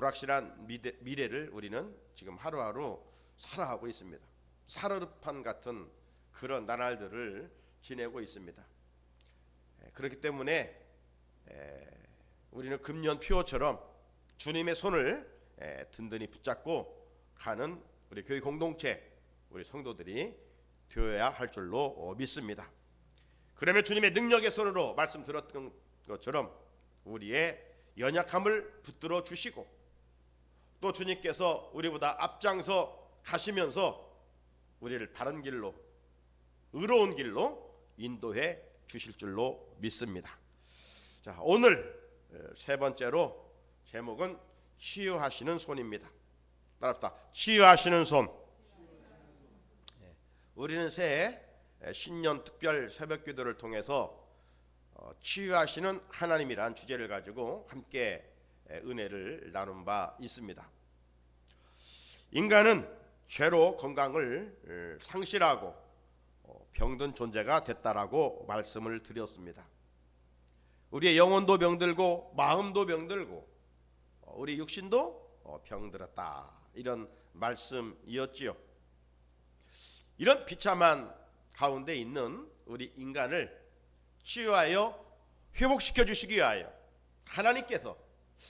불확실한 미래를 우리는 지금 하루하루 살아가고 있습니다. 살얼음판 같은 그런 나날들을 지내고 있습니다. 그렇기 때문에 우리는 금년표어처럼 주님의 손을 든든히 붙잡고 가는 우리 교회 공동체, 우리 성도들이 되어야 할 줄로 믿습니다. 그러면 주님의 능력의 손으로 말씀 들었던 것처럼 우리의 연약함을 붙들어 주시고, 또 주님께서 우리보다 앞장서 가시면서 우리를 바른 길로, 의로운 길로 인도해 주실 줄로 믿습니다. 자, 오늘 세 번째로 제목은 치유하시는 손입니다. 따라합시다. 치유하시는 손. 우리는 새해 신년 특별 새벽기도를 통해서 치유하시는 하나님이란 주제를 가지고 함께 은혜를 나눈 바 있습니다. 인간은 죄로 건강을 상실하고 병든 존재가 됐다라고 말씀을 드렸습니다. 우리의 영혼도 병들고 마음도 병들고 우리 육신도 병들었다, 이런 말씀이었지요. 이런 비참한 가운데 있는 우리 인간을 치유하여 회복시켜 주시기 위하여 하나님께서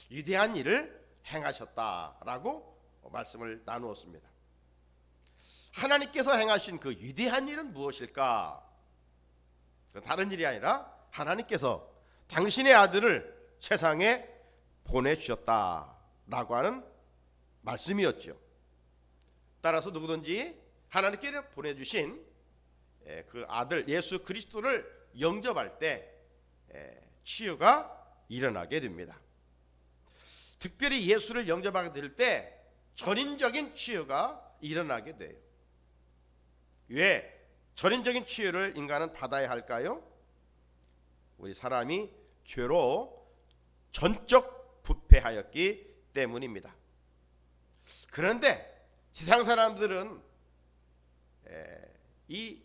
위대한 일을 행하셨다라고 말씀을 나누었습니다. 하나님께서 행하신 그 위대한 일은 무엇일까? 다른 일이 아니라 하나님께서 당신의 아들을 세상에 보내주셨다라고 하는 말씀이었죠. 따라서 누구든지 하나님께 보내주신 그 아들 예수 그리스도를 영접할 때 치유가 일어나게 됩니다. 특별히 예수를 영접하게 될 때 전인적인 치유가 일어나게 돼요. 왜 전인적인 치유를 인간은 받아야 할까요? 우리 사람이 죄로 전적 부패하였기 때문입니다. 그런데 세상 사람들은 이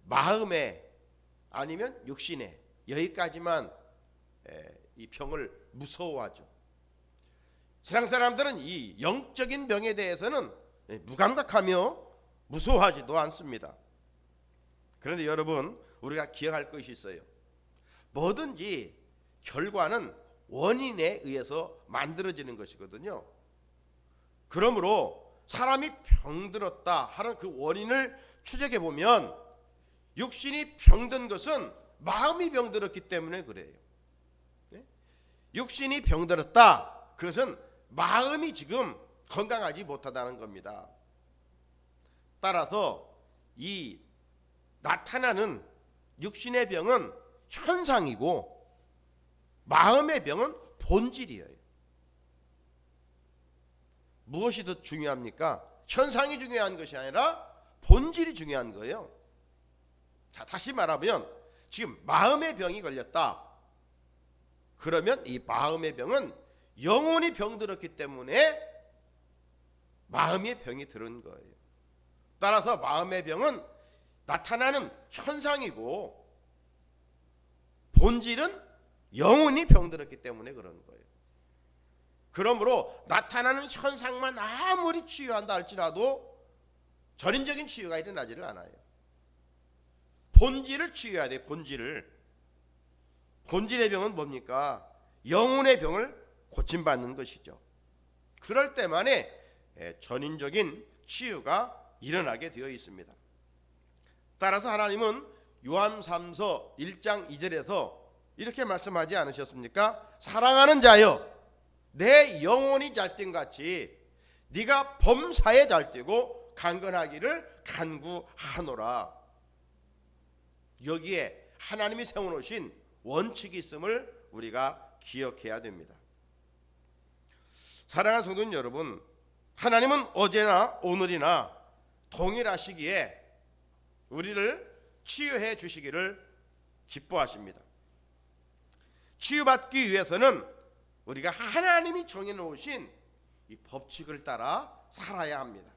마음에 아니면 육신에 여기까지만 이 병을 무서워하죠. 세상 사람들은 이 영적인 병에 대해서는 무감각하며 무서워하지도 않습니다. 그런데 여러분, 우리가 기억할 것이 있어요. 뭐든지 결과는 원인에 의해서 만들어지는 것이거든요. 그러므로 사람이 병들었다 하는 그 원인을 추적해 보면 육신이 병든 것은 마음이 병들었기 때문에 그래요. 육신이 병들었다, 그것은 마음이 지금 건강하지 못하다는 겁니다. 따라서 이 나타나는 육신의 병은 현상이고 마음의 병은 본질이에요. 무엇이 더 중요합니까? 현상이 중요한 것이 아니라 본질이 중요한 거예요. 자, 다시 말하면 지금 마음의 병이 걸렸다. 그러면 이 마음의 병은 영혼이 병들었기 때문에 마음의 병이 들은 거예요. 따라서 마음의 병은 나타나는 현상이고 본질은 영혼이 병들었기 때문에 그런 거예요. 그러므로 나타나는 현상만 아무리 치유한다 할지라도 전인적인 치유가 일어나지를 않아요. 본질을 치유해야 돼요. 본질의 병은 뭡니까? 영혼의 병을 고침받는 것이죠. 그럴 때만에 전인적인 치유가 일어나게 되어 있습니다. 따라서 하나님은 요한삼서 1장 2절에서 이렇게 말씀하지 않으셨습니까? 사랑하는 자여, 내 영혼이 잘뛴 같이 네가 범사에 잘뛰고 강건하기를 간구하노라. 여기에 하나님이 세워놓으신 원칙이 있음을 우리가 기억해야 됩니다. 사랑하는 성도님 여러분, 하나님은 어제나 오늘이나 동일하시기에 우리를 치유해 주시기를 기뻐하십니다. 치유받기 위해서는 우리가 하나님이 정해놓으신 이 법칙을 따라 살아야 합니다.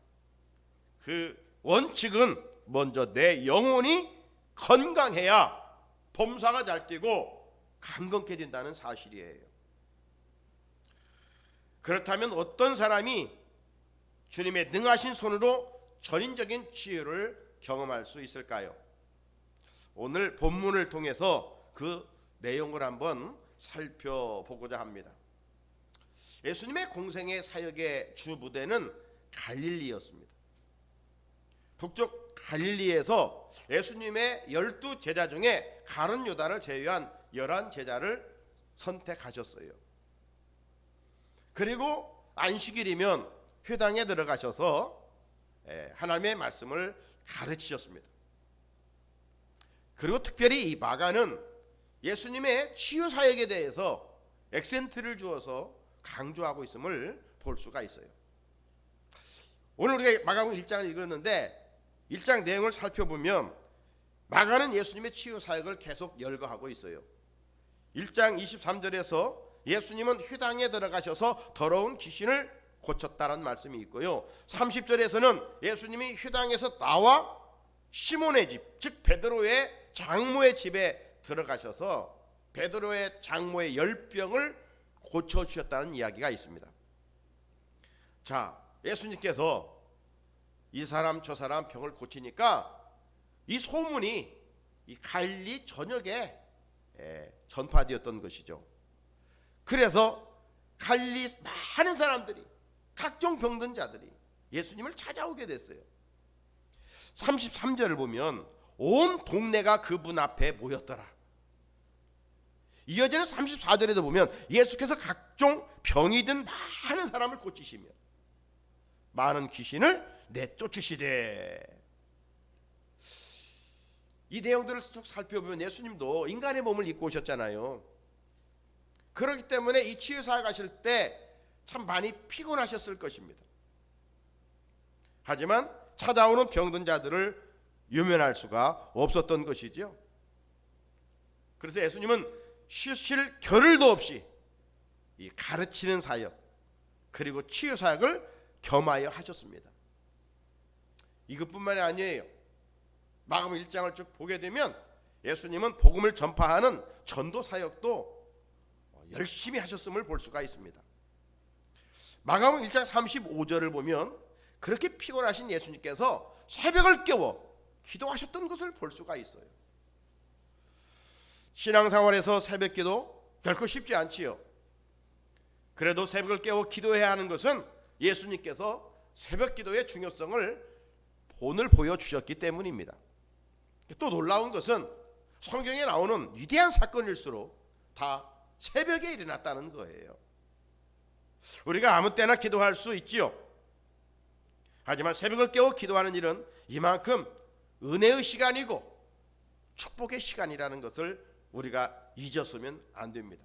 그 원칙은 먼저 내 영혼이 건강해야 범사가 잘 뛰고 강건케 된다는 사실이에요. 그렇다면 어떤 사람이 주님의 능하신 손으로 전인적인 치유를 경험할 수 있을까요? 오늘 본문을 통해서 그 내용을 한번 살펴보고자 합니다. 예수님의 공생의 사역의 주 무대는 갈릴리였습니다. 북쪽 갈릴리에서 예수님의 12제자 중에 가룟 유다를 제외한 11제자를 선택하셨어요. 그리고 안식일이면 회당에 들어가셔서 하나님의 말씀을 가르치셨습니다. 그리고 특별히 이 마가는 예수님의 치유 사역에 대해서 액센트를 주어서 강조하고 있음을 볼 수가 있어요. 오늘 우리가 마가복음 1장을 읽었는데 1장 내용을 살펴보면 마가는 예수님의 치유 사역을 계속 열거하고 있어요. 1장 23절에서 예수님은 회당에 들어가셔서 더러운 귀신을 고쳤다는 말씀이 있고요. 30절에서는 예수님이 회당에서 나와 시몬의 집, 즉 베드로의 장모의 집에 들어가셔서 베드로의 장모의 열병을 고쳐주셨다는 이야기가 있습니다. 자, 예수님께서 이 사람 저 사람 병을 고치니까 이 소문이 이 갈릴리 전역에 전파되었던 것이죠. 그래서 갈릴리 많은 사람들이, 각종 병든 자들이 예수님을 찾아오게 됐어요. 33절을 보면 온 동네가 그분 앞에 모였더라. 이어지는 34절에도 보면 예수께서 각종 병이 든 많은 사람을 고치시며 많은 귀신을 내쫓으시되. 이 내용들을 쭉 살펴보면 예수님도 인간의 몸을 입고 오셨잖아요. 그렇기 때문에 이 치유사에 가실 때 참 많이 피곤하셨을 것입니다. 하지만 찾아오는 병든 자들을 유면할 수가 없었던 것이죠. 그래서 예수님은 쉬실 겨를도 없이 이 가르치는 사역 그리고 치유 사역을 겸하여 하셨습니다. 이것뿐만이 아니에요. 마가복음 1장을 쭉 보게 되면 예수님은 복음을 전파하는 전도 사역도 열심히 하셨음을 볼 수가 있습니다. 마가복음 1장 35절을 보면 그렇게 피곤하신 예수님께서 새벽을 깨워 기도하셨던 것을 볼 수가 있어요. 신앙생활에서 새벽 기도 결코 쉽지 않지요. 그래도 새벽을 깨워 기도해야 하는 것은 예수님께서 새벽 기도의 중요성을 본을 보여주셨기 때문입니다. 또 놀라운 것은 성경에 나오는 위대한 사건일수록 다 새벽에 일어났다는 거예요. 우리가 아무 때나 기도할 수 있지요. 하지만 새벽을 깨워 기도하는 일은 이만큼 은혜의 시간이고 축복의 시간이라는 것을 우리가 잊었으면 안 됩니다.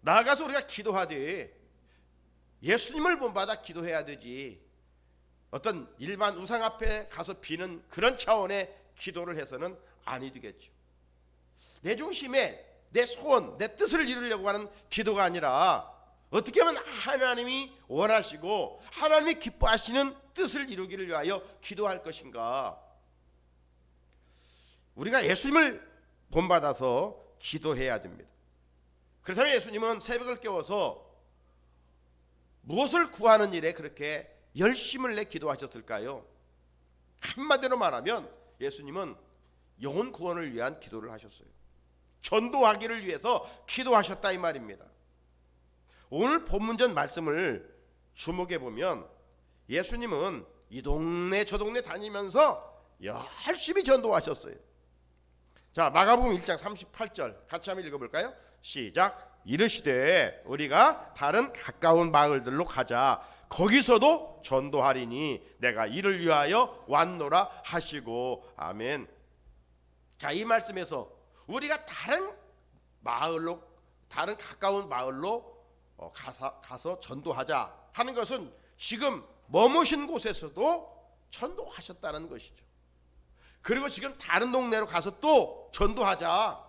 나아가서 우리가 기도하되 예수님을 본받아 기도해야 되지, 어떤 일반 우상 앞에 가서 비는 그런 차원의 기도를 해서는 아니 되겠죠. 내 중심에 내 소원, 내 뜻을 이루려고 하는 기도가 아니라 어떻게 하면 하나님이 원하시고 하나님이 기뻐하시는 뜻을 이루기를 위하여 기도할 것인가. 우리가 예수님을 본받아서 기도해야 됩니다. 그렇다면 예수님은 새벽을 깨워서 무엇을 구하는 일에 그렇게 열심을 내 기도하셨을까요? 한마디로 말하면 예수님은 영혼 구원을 위한 기도를 하셨어요. 전도하기를 위해서 기도하셨다 이 말입니다. 오늘 본문전 말씀을 주목해 보면 예수님은 이 동네 저 동네 다니면서 열심히 전도하셨어요. 자, 마가복음 1장 38절 같이 한번 읽어볼까요? 시작. 이르시되 우리가 다른 가까운 마을들로 가자. 거기서도 전도하리니 내가 이를 위하여 왔노라 하시고. 아멘. 자, 이 말씀에서 우리가 다른 마을로, 다른 가까운 마을로 가서 전도하자 하는 것은 지금 머무신 곳에서도 전도하셨다는 것이죠. 그리고 지금 다른 동네로 가서 또 전도하자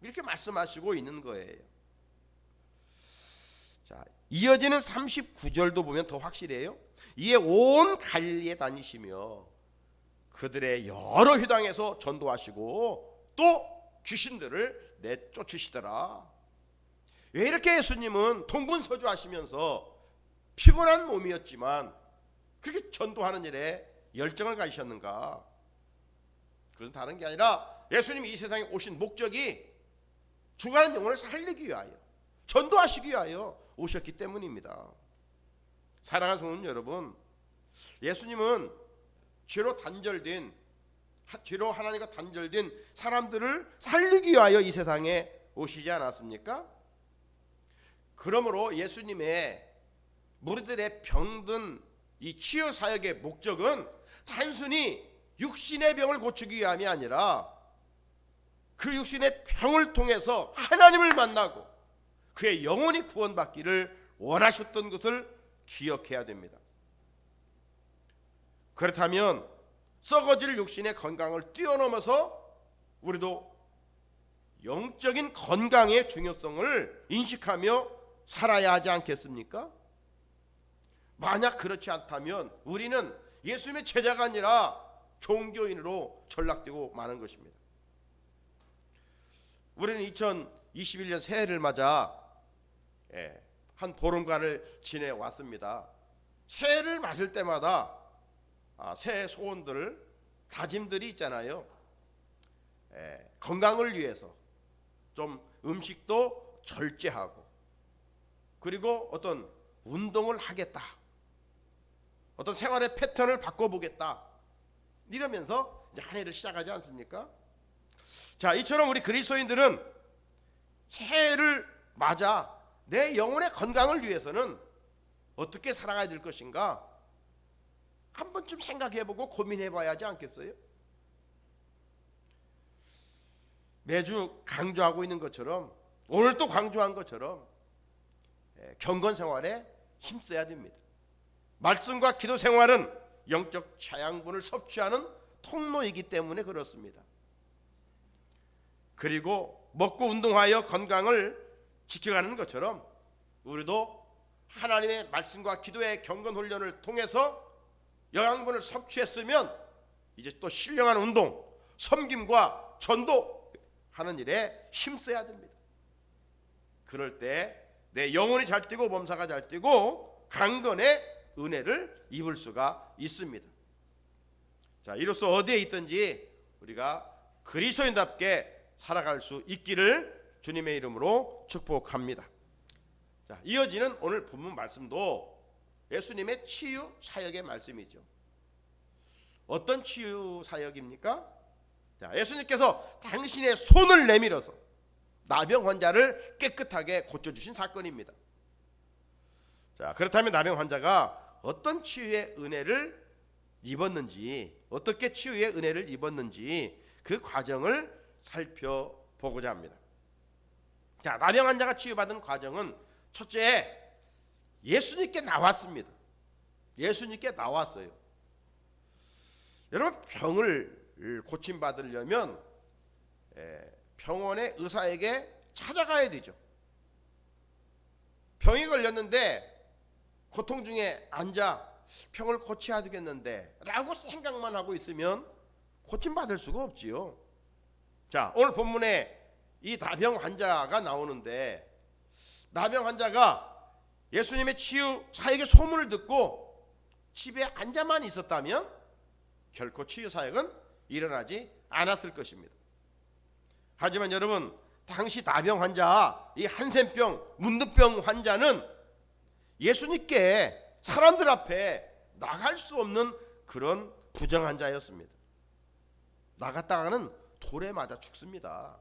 이렇게 말씀하시고 있는 거예요. 자, 이어지는 39절도 보면 더 확실해요. 이에 온 갈릴리에 다니시며 그들의 여러 회당에서 전도하시고 또 귀신들을 내쫓으시더라. 왜 이렇게 예수님은 동분서주하시면서 피곤한 몸이었지만 그렇게 전도하는 일에 열정을 가지셨는가? 그것은 다른 게 아니라 예수님이 이 세상에 오신 목적이 죽어가는 영혼을 살리기 위하여, 전도하시기 위하여 오셨기 때문입니다. 사랑하는 성도 여러분, 예수님은 죄로 하나님과 단절된 사람들을 살리기 위하여 이 세상에 오시지 않았습니까? 그러므로 예수님의 무리들의 병든 이 치유 사역의 목적은 단순히 육신의 병을 고치기 위함이 아니라 그 육신의 병을 통해서 하나님을 만나고 그의 영혼이 구원받기를 원하셨던 것을 기억해야 됩니다. 그렇다면 썩어질 육신의 건강을 뛰어넘어서 우리도 영적인 건강의 중요성을 인식하며 살아야 하지 않겠습니까? 만약 그렇지 않다면 우리는 예수님의 제자가 아니라 종교인으로 전락되고 마는 것입니다. 우리는 2021년 새해를 맞아 한 보름간을 지내왔습니다. 새해를 맞을 때마다 새해 소원들, 다짐들이 있잖아요. 건강을 위해서 좀 음식도 절제하고, 그리고 어떤 운동을 하겠다, 어떤 생활의 패턴을 바꿔보겠다, 이러면서 이제 한 해를 시작하지 않습니까? 자, 이처럼 우리 그리스도인들은 새해를 맞아 내 영혼의 건강을 위해서는 어떻게 살아가야 될 것인가 한 번쯤 생각해보고 고민해봐야 하지 않겠어요? 매주 강조하고 있는 것처럼, 오늘 또 강조한 것처럼 경건 생활에 힘써야 됩니다. 말씀과 기도 생활은 영적 자양분을 섭취하는 통로이기 때문에 그렇습니다. 그리고 먹고 운동하여 건강을 지켜가는 것처럼 우리도 하나님의 말씀과 기도의 경건 훈련을 통해서 영양분을 섭취했으면 이제 또 신령한 운동, 섬김과 전도하는 일에 힘써야 됩니다. 그럴 때 내 영혼이 잘 뛰고 범사가 잘 뛰고 강건의 은혜를 입을 수가 있습니다. 자, 이로써 어디에 있든지 우리가 그리스도인답게 살아갈 수 있기를 주님의 이름으로 축복합니다. 자, 이어지는 오늘 본문 말씀도 예수님의 치유 사역의 말씀이죠. 어떤 치유 사역입니까? 자, 예수님께서 당신의 손을 내밀어서 나병 환자를 깨끗하게 고쳐주신 사건입니다. 자, 그렇다면 나병 환자가 어떤 치유의 은혜를 입었는지, 어떻게 치유의 은혜를 입었는지 그 과정을 살펴보고자 합니다. 자, 나병 환자가 치유받은 과정은 첫째, 예수님께 나왔습니다. 예수님께 나왔어요. 여러분, 병을 고침받으려면 병원의 의사에게 찾아가야 되죠. 병이 걸렸는데 고통 중에 앉아 병을 고쳐야 되겠는데 라고 생각만 하고 있으면 고침받을 수가 없지요. 자, 오늘 본문에 이 나병 환자가 나오는데, 나병 환자가 예수님의 치유 사역의 소문을 듣고 집에 앉아만 있었다면 결코 치유 사역은 일어나지 않았을 것입니다. 하지만 여러분, 당시 나병 환자, 이 한센병, 문둥병 환자는 예수님께 사람들 앞에 나갈 수 없는 그런 부정 환자였습니다. 나갔다가는 돌에 맞아 죽습니다.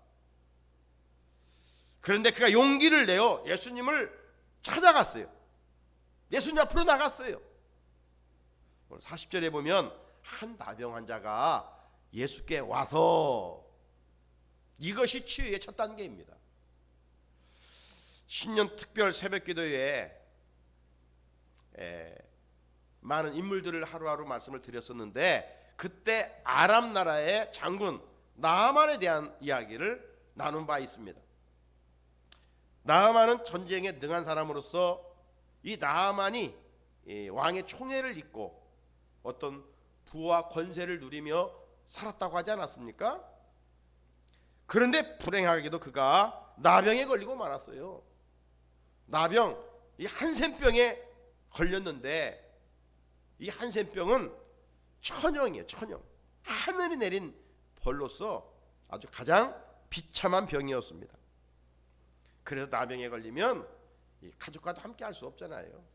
그런데 그가 용기를 내어 예수님을 찾아갔어요. 예수님 앞으로 나갔어요. 오늘 40절에 보면 한 나병 환자가 예수께 와서, 이것이 치유의 첫 단계입니다. 신년 특별 새벽 기도에 많은 인물들을 하루하루 말씀을 드렸었는데, 그때 아람 나라의 장군 나아만에 대한 이야기를 나눈 바 있습니다. 나아만은 전쟁에 능한 사람으로서 이 나아만이 왕의 총애를 입고 어떤 부와 권세를 누리며 살았다고 하지 않았습니까? 그런데 불행하게도 그가 나병에 걸리고 말았어요. 나병, 이 한센병에 걸렸는데 이 한센병은 천형이에요. 천형. 하늘이 내린 벌로서 아주 가장 비참한 병이었습니다. 그래서 나병에 걸리면 이 가족과도 함께 할 수 없잖아요.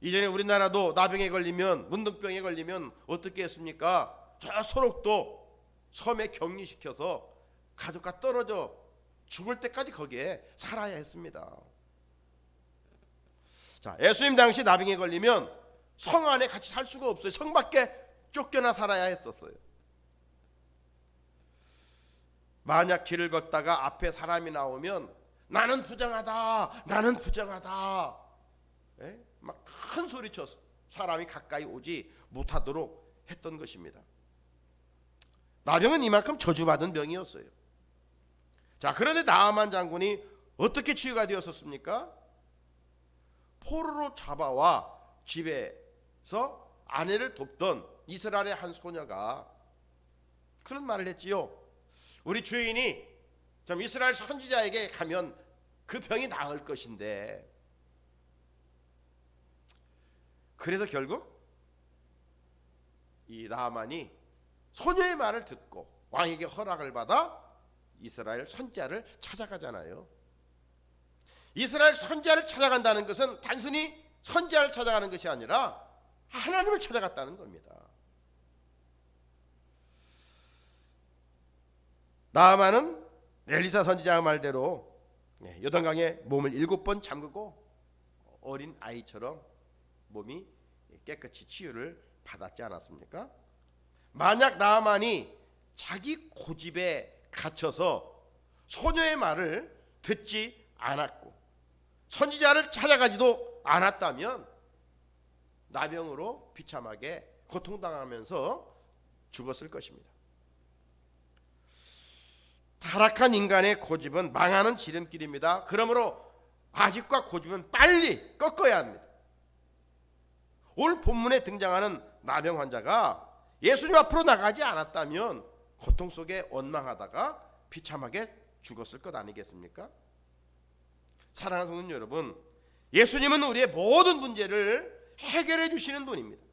이전에 우리나라도 나병에 걸리면, 문둥병에 걸리면 어떻게 했습니까? 저 소록도 섬에 격리시켜서 가족과 떨어져 죽을 때까지 거기에 살아야 했습니다. 자, 예수님 당시 나병에 걸리면 성 안에 같이 살 수가 없어요. 성 밖에 쫓겨나 살아야 했었어요. 만약 길을 걷다가 앞에 사람이 나오면 나는 부정하다, 나는 부정하다, 막 큰 소리쳐서 사람이 가까이 오지 못하도록 했던 것입니다. 나병은 이만큼 저주받은 병이었어요. 자, 그런데 나아만 장군이 어떻게 치유가 되었었습니까? 포로로 잡아와 집에서 아내를 돕던 이스라엘의 한 소녀가 그런 말을 했지요. 우리 주인이 좀 이스라엘 선지자에게 가면 그 병이 나을 것인데. 그래서 결국 이 나아만이 소녀의 말을 듣고 왕에게 허락을 받아 이스라엘 선지자를 찾아가잖아요. 이스라엘 선지자를 찾아간다는 것은 단순히 선지자를 찾아가는 것이 아니라 하나님을 찾아갔다는 겁니다. 나아만은 엘리사 선지자의 말대로 요단강에 몸을 7번 잠그고 어린 아이처럼 몸이 깨끗이 치유를 받았지 않았습니까? 만약 나아만이 자기 고집에 갇혀서 소녀의 말을 듣지 않았고 선지자를 찾아가지도 않았다면 나병으로 비참하게 고통당하면서 죽었을 것입니다. 타락한 인간의 고집은 망하는 지름길입니다. 그러므로 아집과 고집은 빨리 꺾어야 합니다. 오늘 본문에 등장하는 나병 환자가 예수님 앞으로 나가지 않았다면 고통 속에 원망하다가 비참하게 죽었을 것 아니겠습니까? 사랑하는 성도 여러분, 예수님은 우리의 모든 문제를 해결해 주시는 분입니다.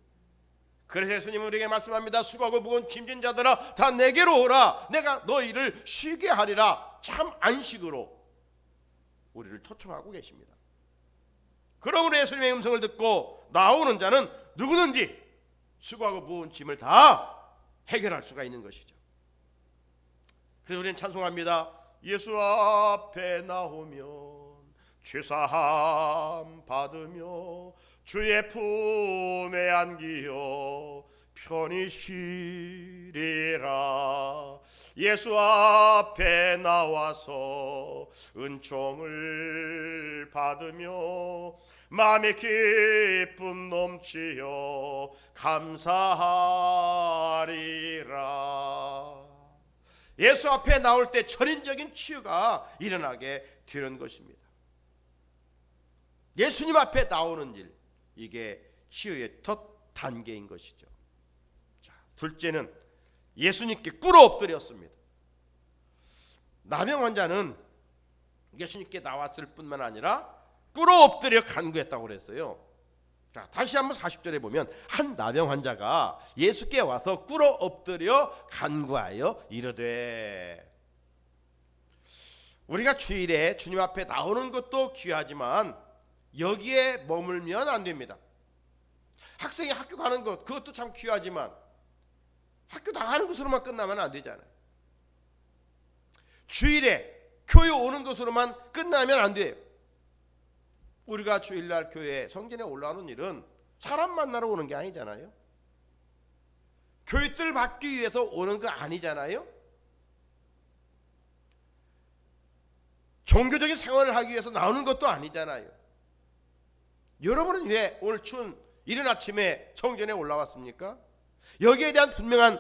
그래서 예수님은 우리에게 말씀합니다. 수고하고 무거운 짐진 자들아 다 내게로 오라, 내가 너희를 쉬게 하리라. 참 안식으로 우리를 초청하고 계십니다. 그러므로 예수님의 음성을 듣고 나오는 자는 누구든지 수고하고 무거운 짐을 다 해결할 수가 있는 것이죠. 그래서 우리는 찬송합니다. 예수 앞에 나오면 죄사함 받으며 주의 품에 안기어 편히 쉬리라. 예수 앞에 나와서 은총을 받으며 마음의 기쁨 넘치어 감사하리라. 예수 앞에 나올 때 전인적인 치유가 일어나게 되는 것입니다. 예수님 앞에 나오는 일, 이게 치유의 첫 단계인 것이죠. 자, 둘째는 예수님께 꿇어 엎드렸습니다. 나병 환자는 예수님께 나왔을 뿐만 아니라 꿇어 엎드려 간구했다고 그랬어요. 자, 다시 한번 40절에 보면 한 나병 환자가 예수께 와서 꿇어 엎드려 간구하여 이르되. 우리가 주일에 주님 앞에 나오는 것도 귀하지만 여기에 머물면 안 됩니다. 학생이 학교 가는 것, 그것도 참 귀하지만 학교 나가는 것으로만 끝나면 안 되잖아요. 주일에 교회 오는 것으로만 끝나면 안 돼요. 우리가 주일날 교회 성전에 올라오는 일은 사람 만나러 오는 게 아니잖아요. 교육들 받기 위해서 오는 거 아니잖아요. 종교적인 생활을 하기 위해서 나오는 것도 아니잖아요. 여러분은 왜 오늘 추운 이른 아침에 성전에 올라왔습니까? 여기에 대한 분명한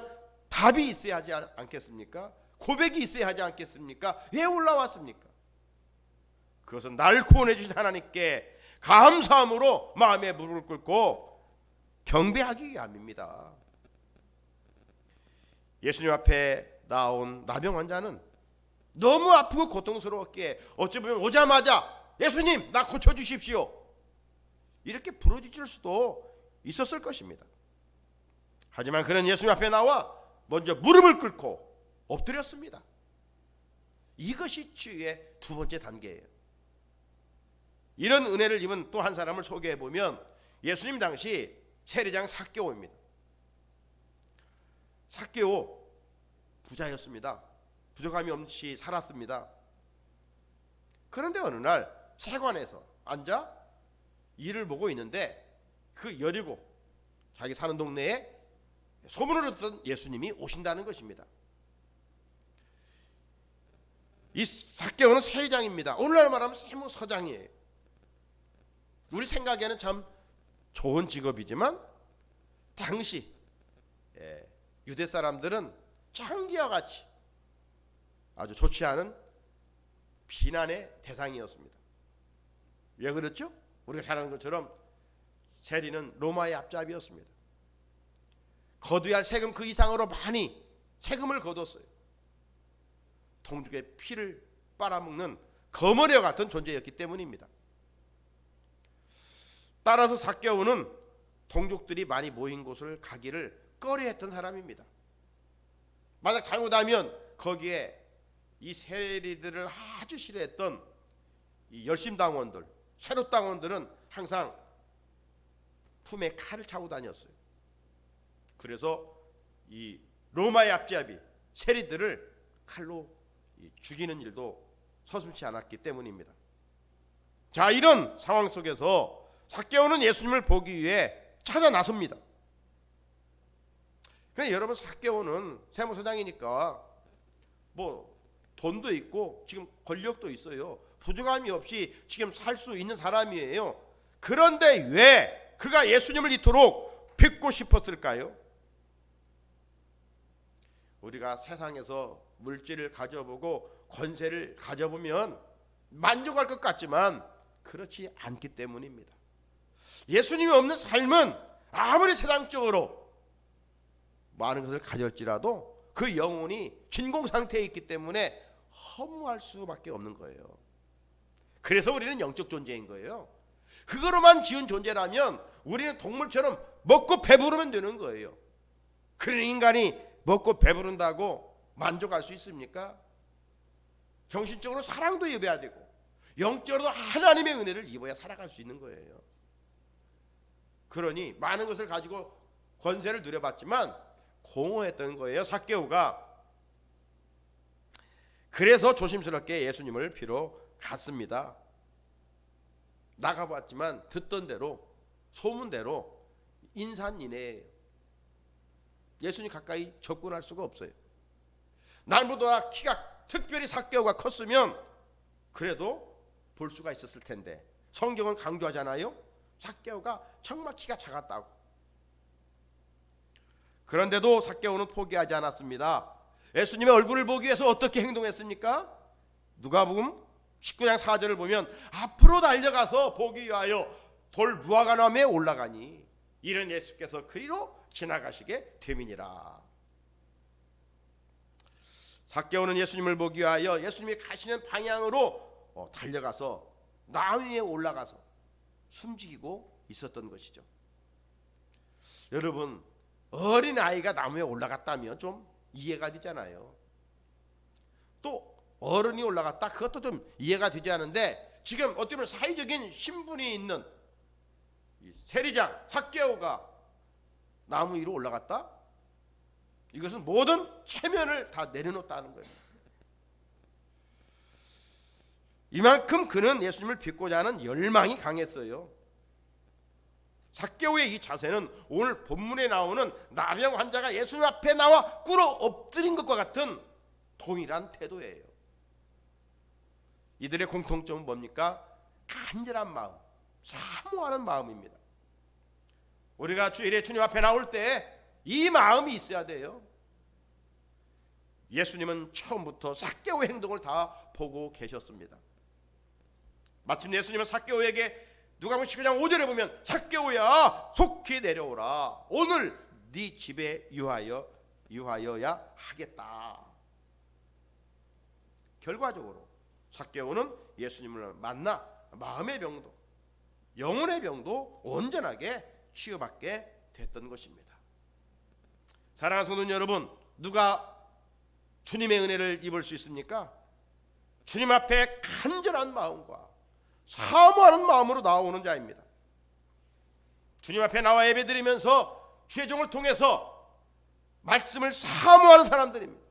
답이 있어야 하지 않겠습니까? 고백이 있어야 하지 않겠습니까? 왜 올라왔습니까? 그것은 날 구원해 주신 하나님께 감사함으로 마음에 무릎을 꿇고 경배하기 위함입니다. 예수님 앞에 나온 나병 환자는 너무 아프고 고통스러웠기에 어찌 보면 오자마자 예수님 나 고쳐주십시오, 이렇게 부르짖을 수도 있었을 것입니다. 하지만 그는 예수님 앞에 나와 먼저 무릎을 꿇고 엎드렸습니다. 이것이 치유의 두 번째 단계예요. 이런 은혜를 입은 또 한 사람을 소개해 보면 예수님 당시 세리장 삭개오입니다. 삭개오 부자였습니다. 부족함이 없이 살았습니다. 그런데 어느 날 세관에서 앉아 일을 보고 있는데 그 여리고 자기 사는 동네에 소문을 듣던 예수님이 오신다는 것입니다. 이 삭개오는 세리장입니다. 오늘날 말하면 세무서장이에요. 우리 생각에는 참 좋은 직업이지만 당시 유대 사람들은 장기와 같이 아주 좋지 않은 비난의 대상이었습니다. 왜 그렇죠? 우리가 잘 아는 것처럼 세리는 로마의 앞잡이였습니다. 거두야 할 세금 그 이상으로 많이 세금을 거뒀어요. 동족의 피를 빨아먹는 거머리와 같은 존재였기 때문입니다. 따라서 삭개오는 동족들이 많이 모인 곳을 가기를 꺼려했던 사람입니다. 만약 잘못하면 거기에 이 세리들을 아주 싫어했던 이 열심당원들, 세롯당원들은 항상 품에 칼을 차고 다녔어요. 그래서 이 로마의 앞잡이 세리들을 칼로 죽이는 일도 서슴지 않았기 때문입니다. 자, 이런 상황 속에서 삭개오는 예수님을 보기 위해 찾아 나섭니다. 근데 여러분, 삭개오는 세무서장이니까 뭐 돈도 있고 지금 권력도 있어요. 부족함이 없이 지금 살 수 있는 사람이에요. 그런데 왜 그가 예수님을 이토록 뵙고 싶었을까요? 우리가 세상에서 물질을 가져보고 권세를 가져보면 만족할 것 같지만 그렇지 않기 때문입니다. 예수님이 없는 삶은 아무리 세상적으로 많은 것을 가졌지라도 그 영혼이 진공 상태에 있기 때문에 허무할 수밖에 없는 거예요. 그래서 우리는 영적 존재인 거예요. 그거로만 지은 존재라면 우리는 동물처럼 먹고 배부르면 되는 거예요. 그런 인간이 먹고 배부른다고 만족할 수 있습니까? 정신적으로 사랑도 입어야 되고 영적으로도 하나님의 은혜를 입어야 살아갈 수 있는 거예요. 그러니 많은 것을 가지고 권세를 누려봤지만 공허했던 거예요, 삭개오가. 그래서 조심스럽게 예수님을 뵈러 갔습니다. 나가봤지만 듣던 대로 소문대로 인산인해예요. 예수님 가까이 접근할 수가 없어요. 날보다 키가 특별히 삭개오가 컸으면 그래도 볼 수가 있었을 텐데 성경은 강조하잖아요. 삭개오가 정말 키가 작았다고. 그런데도 삭개오는 포기하지 않았습니다. 예수님의 얼굴을 보기 위해서 어떻게 행동했습니까? 누가복음 19장 4절을 보면 앞으로 달려가서 보기 위하여 돌 무화과나무에 올라가니 이런 예수께서 그리로 지나가시게 됨이니라. 삭개오는 예수님을 보기 위하여 예수님이 가시는 방향으로 달려가서 나무 위에 올라가서 숨지고 있었던 것이죠. 여러분, 어린 아이가 나무에 올라갔다면 좀 이해가 되잖아요. 또 어른이 올라갔다, 그것도 좀 이해가 되지 않은데 지금 어떻게 보면 사회적인 신분이 있는 세리장 삭개오가 나무 위로 올라갔다? 이것은 모든 체면을 다 내려놓았다는 거예요. 이만큼 그는 예수님을 뵙고자 하는 열망이 강했어요. 삭개오의 이 자세는 오늘 본문에 나오는 나병 환자가 예수님 앞에 나와 꿇어 엎드린 것과 같은 동일한 태도예요. 이들의 공통점은 뭡니까? 간절한 마음, 사모하는 마음입니다. 우리가 주일에 주님 앞에 나올 때 이 마음이 있어야 돼요. 예수님은 처음부터 삭개오의 행동을 다 보고 계셨습니다. 마침 예수님은 삭개오에게 누가복음 19장 5절에 보면 삭개오야 속히 내려오라, 오늘 네 집에 유하여야 하겠다. 결과적으로 삭개오는 예수님을 만나 마음의 병도 영혼의 병도 온전하게 치유받게 됐던 것입니다. 사랑하는 성도 여러분, 누가 주님의 은혜를 입을 수 있습니까? 주님 앞에 간절한 마음과 사모하는 마음으로 나오는 자입니다. 주님 앞에 나와 예배드리면서 주의 종을 통해서 말씀을 사모하는 사람들입니다.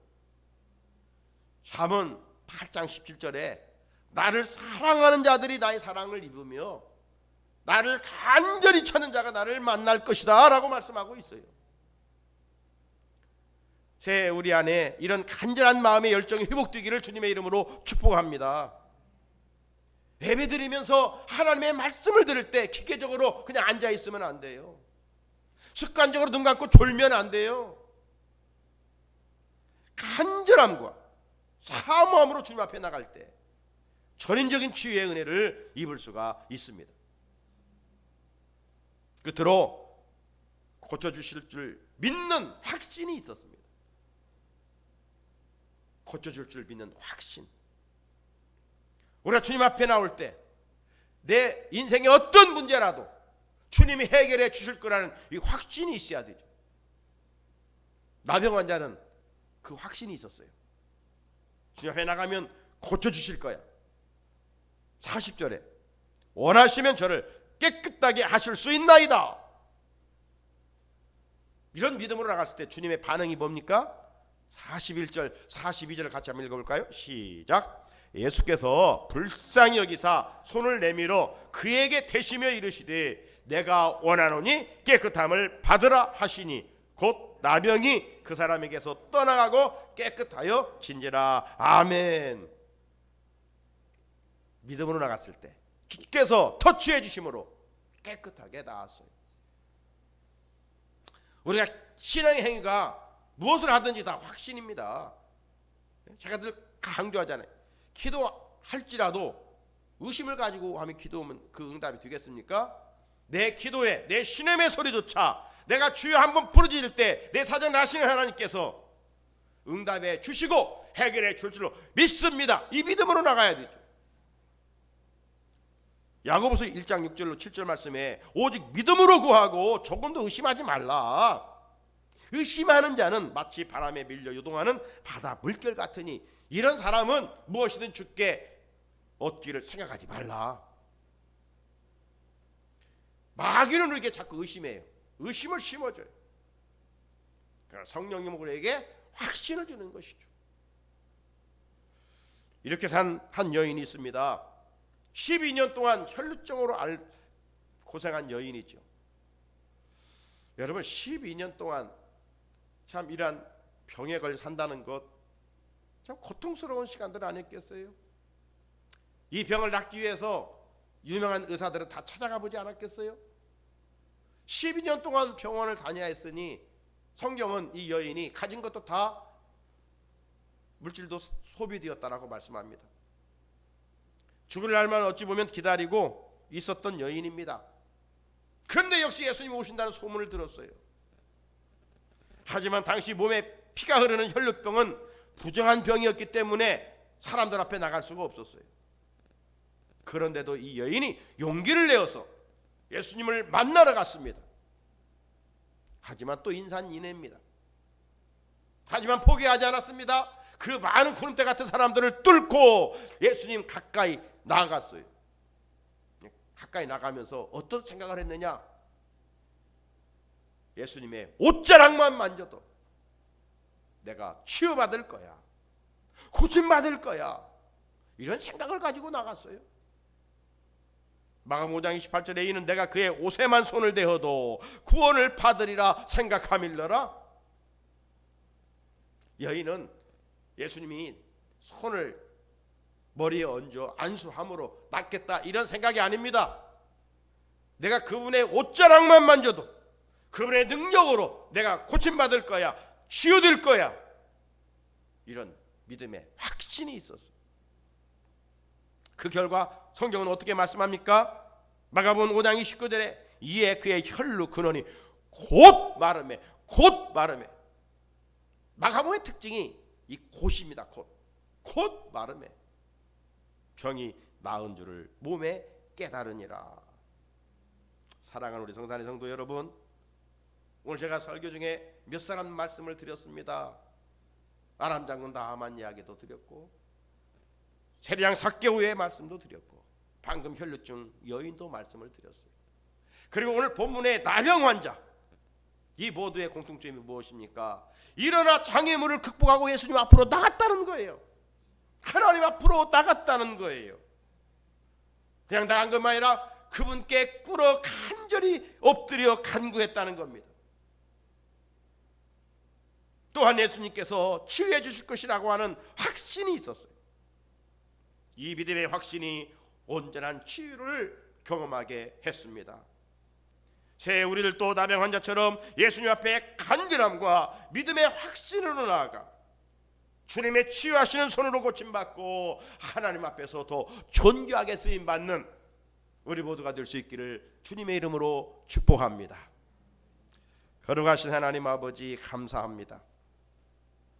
잠언 8장 17절에 나를 사랑하는 자들이 나의 사랑을 입으며 나를 간절히 찾는 자가 나를 만날 것이다 라고 말씀하고 있어요. 새 우리 안에 이런 간절한 마음의 열정이 회복되기를 주님의 이름으로 축복합니다. 예배드리면서 하나님의 말씀을 들을 때 기계적으로 그냥 앉아있으면 안 돼요. 습관적으로 눈 감고 졸면 안 돼요. 간절함과 사모함으로 주님 앞에 나갈 때 전인적인 치유의 은혜를 입을 수가 있습니다. 끝으로 고쳐주실 줄 믿는 확신이 있었습니다. 고쳐줄 줄 믿는 확신. 우리가 주님 앞에 나올 때 내 인생의 어떤 문제라도 주님이 해결해 주실 거라는 이 확신이 있어야 되죠. 나병 환자는 그 확신이 있었어요. 주님 앞에 나가면 고쳐주실 거야. 40절에 원하시면 저를 깨끗하게 하실 수 있나이다. 이런 믿음으로 나갔을 때 주님의 반응이 뭡니까? 41절 42절 같이 한번 읽어볼까요? 시작. 예수께서 불쌍히 여기사 손을 내밀어 그에게 대시며 이르시되 내가 원하노니 깨끗함을 받으라 하시니 곧 나병이 그 사람에게서 떠나가고 깨끗하여 진지라. 아멘. 믿음으로 나갔을 때 주께서 터치해 주심으로 깨끗하게 나았어요. 우리가 신앙의 행위가 무엇을 하든지 다 확신입니다. 제가 늘 강조하잖아요. 기도할지라도 의심을 가지고 하면 기도하면 그 응답이 되겠습니까? 내 기도에 내 신음의 소리조차 내가 주여 한번 부르짖을 때 내 사정을 아시는 하나님께서 응답해 주시고 해결해 줄 줄로 믿습니다. 이 믿음으로 나가야 되죠. 야고보서 1장 6절로 7절 말씀에 오직 믿음으로 구하고 조금도 의심하지 말라. 의심하는 자는 마치 바람에 밀려 요동하는 바다 물결 같으니 이런 사람은 무엇이든 주께 얻기를 생각하지 말라. 마귀는 우리에게 자꾸 의심해요. 의심을 심어줘요. 그러나 성령님은 우리에게 확신을 주는 것이죠. 이렇게 산 한 여인이 있습니다. 12년 동안 혈루증으로 고생한 여인이죠. 여러분 12년 동안 참 이러한 병에 걸려 산다는 것 참 고통스러운 시간들 아니었겠어요? 이 병을 낫기 위해서 유명한 의사들은 다 찾아가 보지 않았겠어요? 12년 동안 병원을 다녀야 했으니 성경은 이 여인이 가진 것도 다 물질도 소비되었다라고 말씀합니다. 죽을 날만 어찌 보면 기다리고 있었던 여인입니다. 그런데 역시 예수님이 오신다는 소문을 들었어요. 하지만 당시 몸에 피가 흐르는 혈루병은 부정한 병이었기 때문에 사람들 앞에 나갈 수가 없었어요. 그런데도 이 여인이 용기를 내어서 예수님을 만나러 갔습니다. 하지만 또 인산인해입니다. 하지만 포기하지 않았습니다. 그 많은 구름대 같은 사람들을 뚫고 예수님 가까이 나아갔어요. 가까이 나가면서 어떤 생각을 했느냐? 예수님의 옷자락만 만져도 내가 치유받을 거야, 고침받을 거야, 이런 생각을 가지고 나갔어요. 마가복음 5장 28절에 이는 내가 그의 옷에만 손을 대어도 구원을 받으리라 생각함일러라. 여인은 예수님이 손을 머리에 얹어 안수함으로 낫겠다 이런 생각이 아닙니다. 내가 그분의 옷자락만 만져도 그분의 능력으로 내가 고침받을 거야, 치유될 거야, 이런 믿음의 확신이 있었어요. 그 결과 성경은 어떻게 말씀합니까? 마가복음 5장 29절에 이에 그의 혈루 근원이 곧 마름에, 곧 마름에. 마가복음의 특징이 이 곧입니다. 곧 마름에 병이 나은 줄을 몸에 깨달으니라. 사랑하는 우리 성산의 성도 여러분, 오늘 제가 설교 중에 몇 사람 말씀을 드렸습니다. 아람 장군 나아만 이야기도 드렸고, 세리양 삭개오의 말씀도 드렸고, 방금 혈루증 여인도 말씀을 드렸어요. 그리고 오늘 본문의 나병 환자, 이 모두의 공통점이 무엇입니까? 일어나 장애물을 극복하고 예수님 앞으로 나갔다는 거예요. 하나님 앞으로 나갔다는 거예요. 그냥 나간 것만 아니라 그분께 꿇어 간절히 엎드려 간구했다는 겁니다. 또한 예수님께서 치유해 주실 것이라고 하는 확신이 있었어요. 이 믿음의 확신이 온전한 치유를 경험하게 했습니다. 새 우리를 또 나병 환자처럼 예수님 앞에 간절함과 믿음의 확신으로 나아가 주님의 치유하시는 손으로 고침받고 하나님 앞에서 더 존귀하게 쓰임받는 우리 모두가 될 수 있기를 주님의 이름으로 축복합니다. 거룩하신 하나님 아버지 감사합니다.